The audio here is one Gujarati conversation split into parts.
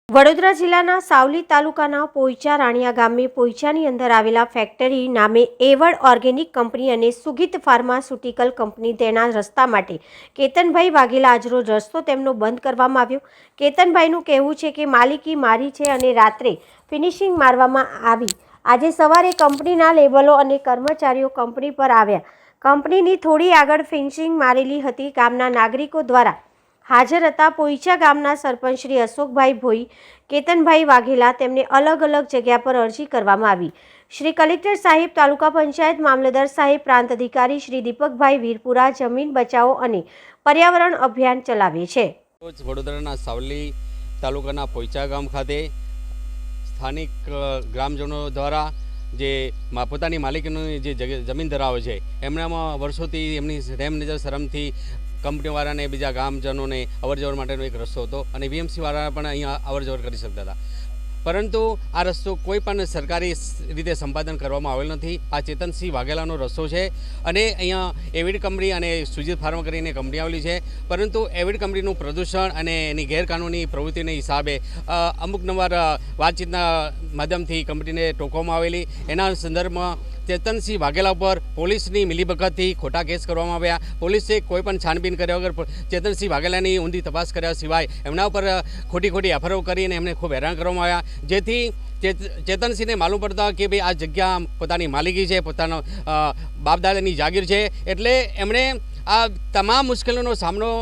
વડોદરા જિલ્લાના સાવલી તાલુકાના પોઈચા રાણિયા ગામે પોઈચાની અંદર આવેલા ફેક્ટરી નામે એવડ ઓર્ગેનિક કંપની અને સુગીત ફાર્માસ્યુટિકલ કંપની તેના રસ્તા માટે કેતનભાઈ વાઘેલા આજરોજ રસ્તો તેમનો બંધ કરવામાં આવ્યો। કેતનભાઈનું કહેવું છે કે માલિકી મારી છે અને રાત્રે ફિનિશિંગ મારવામાં આવી। આજે સવારે કંપનીના લેબલો અને કર્મચારીઓ કંપની પર આવ્યા। કંપનીની થોડી આગળ ફિનિશિંગ મારેલી હતી। ગામના નાગરિકો દ્વારા હાજર હતા। પોઈચા ગામના સરપંચ શ્રી અશોકભાઈ ભોઈ, કેતનભાઈ વાઘેલા તેમને અલગ અલગ જગ્યા પર અરજી કરવામાં આવી। શ્રી કલેક્ટર સાહેબ, તાલુકા પંચાયત મામલતદાર સાહેબ, પ્રાંત અધિકારી શ્રી દીપકભાઈ વીરપુરા જમીન બચાવો અને પર્યાવરણ અભિયાન ચલાવે છે। વડોદરાના સાવલી તાલુકાના પોઈચા ગામ ખાતે સ્થાનિક ગ્રામજનો દ્વારા જે પોતાની માલિકીની જે જમીન ધરાવે છે એમનામાં વર્ષોથી એમની રેમ નજર શરમથી કંપનીવાળાને બીજા ગામજનોને અવરજવર માટેનો એક રસ્તો હતો અને વીએમસી વાળા પણ અહીંયા અવરજવર કરી શકતા હતા, પરંતુ આ રસ્તો કોઈ પણ સરકારી રીતે સંપાદન કરવામાં આવેલ નથી। આ ચેતનસિંહ વાઘેલાનો રસ્તો છે અને અહીંયા એવિડ કંપની અને સુજીત ફાર્મા કરીને કંપની આવેલી છે, પરંતુ એવિડ કંપનીનું પ્રદૂષણ અને એની ગેરકાનૂની પ્રવૃત્તિને હિસાબે અમુક નંબર વાતચીતના માધ્યમથી કંપનીને ટોકવામાં આવેલી। એના સંદર્ભમાં ચેતનસિંહ વાઘેલા પર પોલીસની મિલીભગતથી ખોટા કેસ કરવામાં આવ્યા। પોલીસે કોઈ પણ છાનબીન કર્યા વગર ચેતનસિંહ વાઘેલાની ઊંધી તપાસ કર્યા સિવાય એમના ઉપર ખોટી એફઆઈઆર કરીને એમને ખૂબ હેરાન કરવામાં આવ્યા, જેથી ચેતનસિંહને માલુમ પડતા કે ભાઈ આ જગ્યા પોતાની માલિકી છે, પોતાનો બાપદાદાની જાગીર છે, એટલે એમણે આ તમામ મુશ્કેલીનો સામનો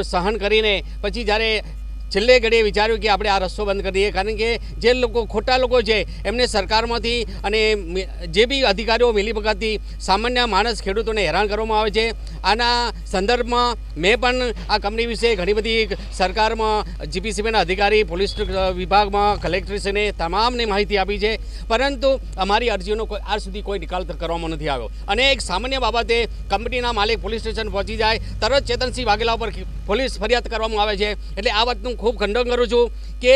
સહન કરીને પછી જ્યારે છેલ્લે ઘડીએ વિચાર્યું કે આપણે આ રસ્તો બંધ કરી દઈએ, કારણ કે જે લોકો ખોટા લોકો છે એમને સરકારમાંથી અને જે બી અધિકારીઓ મિલીભગતથી સામાન્ય માણસ ખેડૂતોને હેરાન કરવામાં આવે છે। આના સંદર્ભમાં મેં પણ આ કંપની વિશે ઘણી બધી સરકારમાં જીપીસીબીના અધિકારી, પોલીસ વિભાગમાં કલેક્ટરશ્રીને તમામને માહિતી આપી છે, પરંતુ અમારી અરજીઓનો આજ સુધી કોઈ નિકાલ કરવામાં નથી આવ્યો। અને એક સામાન્ય બાબતે કંપનીના માલિક પોલીસ સ્ટેશન પહોંચી જાય તરત ચેતનસિંહ વાઘેલા પર પોલીસ ફરિયાદ કરવામાં આવે છે, એટલે આ વાતનું ખૂબ ખંડન કરું છું કે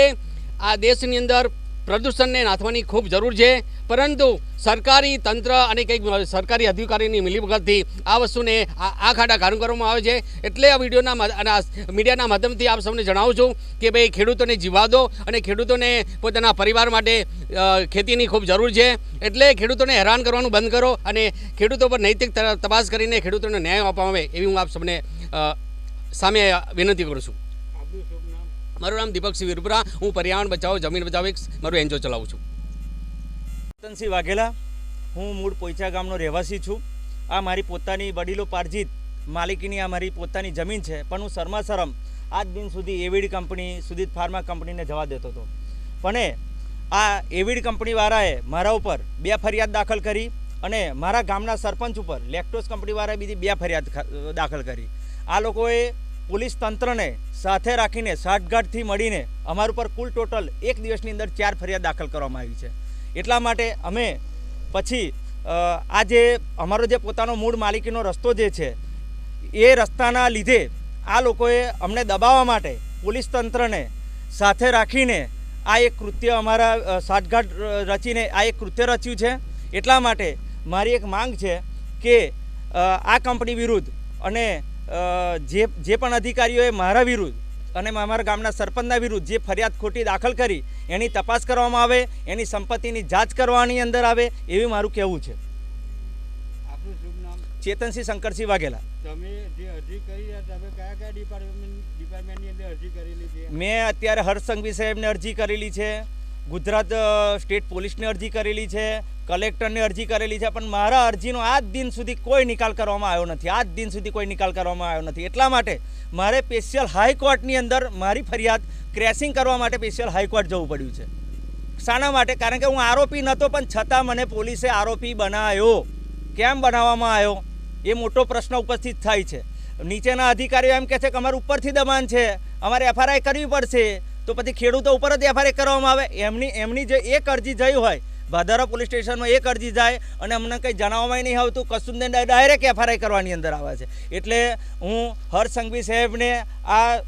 આ દેશની અંદર પ્રદૂષણને નાથવાની ખૂબ જરૂર છે, પરંતુ સરકારી તંત્ર અને કંઈક સરકારી અધિકારીની મિલીભગતથી આ વસ્તુને આ ખાડા કાઢું કરવામાં આવે છે। એટલે આ વિડીયોના મીડિયાના માધ્યમથી આપ સૌને જણાવું છું કે ભાઈ ખેડૂતોને જીવવા દો અને ખેડૂતોને પોતાના પરિવાર માટે ખેતીની ખૂબ જરૂર છે, એટલે ખેડૂતોને હેરાન કરવાનું બંધ કરો અને ખેડૂતો પર નૈતિક તપાસ કરીને ખેડૂતોને ન્યાય આપવામાં આવે એવી હું આપ સૌને સામે વિનંતી કરું છું। મારું નામ દીપકસિંહ વીરપુરા, હું પર્યાવરણ બચાવો જમીન બચાવો મારું એનજીઓ ચલાવું છું। કેતનસિંહ વાઘેલા, હું મૂળ પોઈચા ગામનો રહેવાસી છું। આ મારી પોતાની વડીલો પાર્જિત માલિકીની આ મારી પોતાની જમીન છે, પણ હું શરમાશરમ આજ દિન સુધી એવિડ કંપની, સુજીત ફાર્મા કંપનીને જવા દેતો હતો, પણ આ એવિડ કંપનીવાળાએ મારા ઉપર 2 ફરિયાદ દાખલ કરી અને મારા ગામના સરપંચ ઉપર લેક્ટોસ કંપનીવાળાએ બીજી 2 ફરિયાદ દાખલ કરી। આ લોકોએ પોલીસ તંત્રને સાથે રાખીને સાઠગાંઠથી મળીને અમારા ઉપર કુલ ટોટલ એક દિવસની અંદર 4 ફરિયાદ દાખલ કરવામાં આવી છે। એટલા માટે અમે પછી આ જે અમારો જે પોતાનો મૂળ માલિકીનો રસ્તો જે છે એ રસ્તાના લીધે આ લોકોએ અમને દબાવવા માટે પોલીસ તંત્રને સાથે રાખીને આ એક કૃત્ય અમારા સાઠગાંઠ રચીને આ એક કૃત્ય રચ્યું છે। એટલા માટે મારી એક માંગ છે કે આ કંપની વિરુદ્ધ અને જે પણ અધિકારીઓએ મારા વિરુદ્ધ અને અમારા ગામના સરપંચના વિરુદ્ધ જે ફરિયાદ ખોટી દાખલ કરી એની તપાસ કરવામાં આવે, એની સંપત્તિની જાંચ કરવાની અંદર આવે એવી મારું કહેવું છે। આપનું શુભ નામ? ચેતનસિંહ શંકરસિંહ વાઘેલા। તમે જે અરજી કરી તમે કયા ડિપાર્ટમેન્ટની અંદર અરજી કરેલી છે? મેં અત્યારે હર્ષ સંઘવી સાહેબને અરજી કરેલી છે, ગુજરાત સ્ટેટ પોલીસને અરજી કરેલી છે, કલેક્ટરને અરજી કરેલી છે, પણ મારા અરજીનો આજ દિન સુધી કોઈ નિકાલ કરવામાં આવ્યો નથી। આજ દિન સુધી કોઈ નિકાલ કરવામાં આવ્યો નથી। એટલા માટે મારે સ્પેશિયલ હાઈકોર્ટની અંદર મારી ફરિયાદ ક્રેશિંગ કરવા માટે સ્પેશિયલ હાઈકોર્ટ જવું પડ્યું છે। શાના માટે? કારણ કે હું આરોપી નહોતો, પણ છતાં મને પોલીસે આરોપી બનાવ્યો। કેમ બનાવવામાં આવ્યો એ મોટો પ્રશ્ન ઉપસ્થિત થાય છે। નીચેના અધિકારીઓ એમ કહે છે કે અમારે ઉપરથી દબાણ છે, અમારે એફઆરઆઈ કરવી પડશે, તો પછી ખેડૂતો ઉપર જ એફઆરઆઈ કરવામાં આવે। એમની જે એક અરજી જઈ હોય, ભાદરા પોલીસ સ્ટેશનમાં એક અરજી જાય અને અમને કંઈ જણાવવામાં નહીં આવતું, કશું ને ડાયરેક્ટ એફઆરઆઈ કરવાની અંદર આવે છે। એટલે હું હર્ષ સંઘવી સાહેબને આ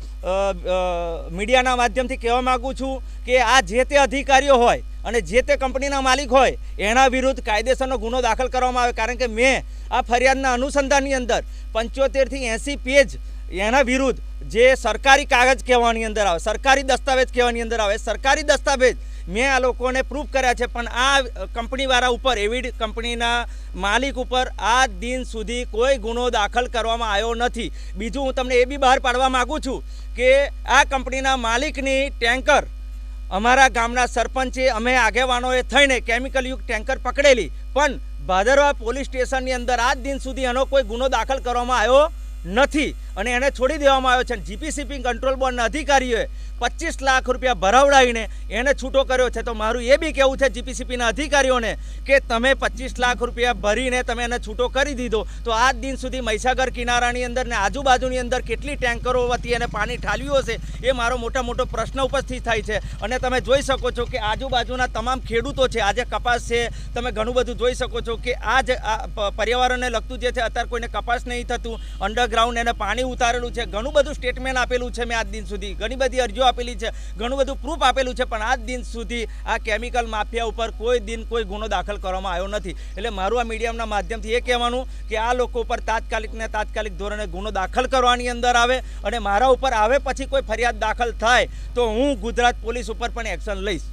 મીડિયાના માધ્યમથી કહેવા માગું છું કે આ જે તે અધિકારીઓ હોય અને જે તે કંપનીના માલિક હોય એના વિરુદ્ધ કાયદેસરનો ગુનો દાખલ કરવામાં આવે, કારણ કે મેં આ ફરિયાદના અનુસંધાનની અંદર 75 થી 80 પેજ એના વિરુદ્ધ જે સરકારી કાગજ કહેવાની અંદર આવે, સરકારી દસ્તાવેજ કહેવાની અંદર આવે, સરકારી દસ્તાવેજ મેં આ લોકોને પ્રૂફ કર્યા છે, પણ આ કંપનીવાળા ઉપર, એવિડ કંપનીના માલિક ઉપર આજ દિન સુધી કોઈ ગુનો દાખલ કરવામાં આવ્યો નથી. બીજું હું તમને એ બી બહાર પાડવા માગું છું કે આ કંપનીના માલિકની ટેન્કર અમારા ગામના સરપંચે, અમે આગેવાનોએ થઈને કેમિકલયુક્ત ટેન્કર પકડેલી, પણ ભાદરવા પોલીસ સ્ટેશનની અંદર આજ દિન સુધી એનો કોઈ ગુનો દાખલ કરવામાં આવ્યો નથી અને એને છોડી દેવામાં આવ્યો છે. જીપીસીપી કંટ્રોલ બોર્ડના અધિકારીઓએ 25 લાખ રૂપિયા ભરાવડાવીને એને છૂટો કર્યો છે. તો મારું એ બી કહેવું છે જીપીસીપીના અધિકારીઓને કે તમે 25 લાખ રૂપિયા ભરીને તમે એને છૂટો કરી દીધો, તો આજ દિન સુધી મહીસાગર કિનારાની અંદર ને આજુબાજુની અંદર કેટલી ટેન્કરો વતી એને પાણી ઠાલવ્યું હશે એ મારો મોટો પ્રશ્ન ઉપસ્થિત થાય છે. અને તમે જોઈ શકો છો કે આજુબાજુના તમામ ખેડૂતો છે, આજે કપાસ છે, તમે ઘણું બધું જોઈ શકો છો કે આ જ પર્યાવરણને લગતું જે છે, અત્યારે કોઈને કપાસ નહીં થતું, અંડરગ્રાઉન્ડ એને પાણી ઉતારેલું છે, ઘણું બધું સ્ટેટમેન્ટ આપેલું છે મેં આજ દિન સુધી, ઘણી બધી અરજીઓ આપેલી છે, ઘણું બધું પ્રૂફ આપેલું છે, પણ આજ દિન સુધી આ કેમિકલ માફિયા ઉપર કોઈ ગુનો દાખલ કરવામાં આવ્યો નથી. એટલે મારું આ મીડિયાના માધ્યમથી એ કહેવાનું કે આ લોકો ઉપર તાત્કાલિક ધોરણે ગુનો દાખલ કરવાની અંદર આવે અને મારા ઉપર આવે પછી કોઈ ફરિયાદ દાખલ થાય તો હું ગુજરાત પોલીસ ઉપર પણ એક્શન લઈશ.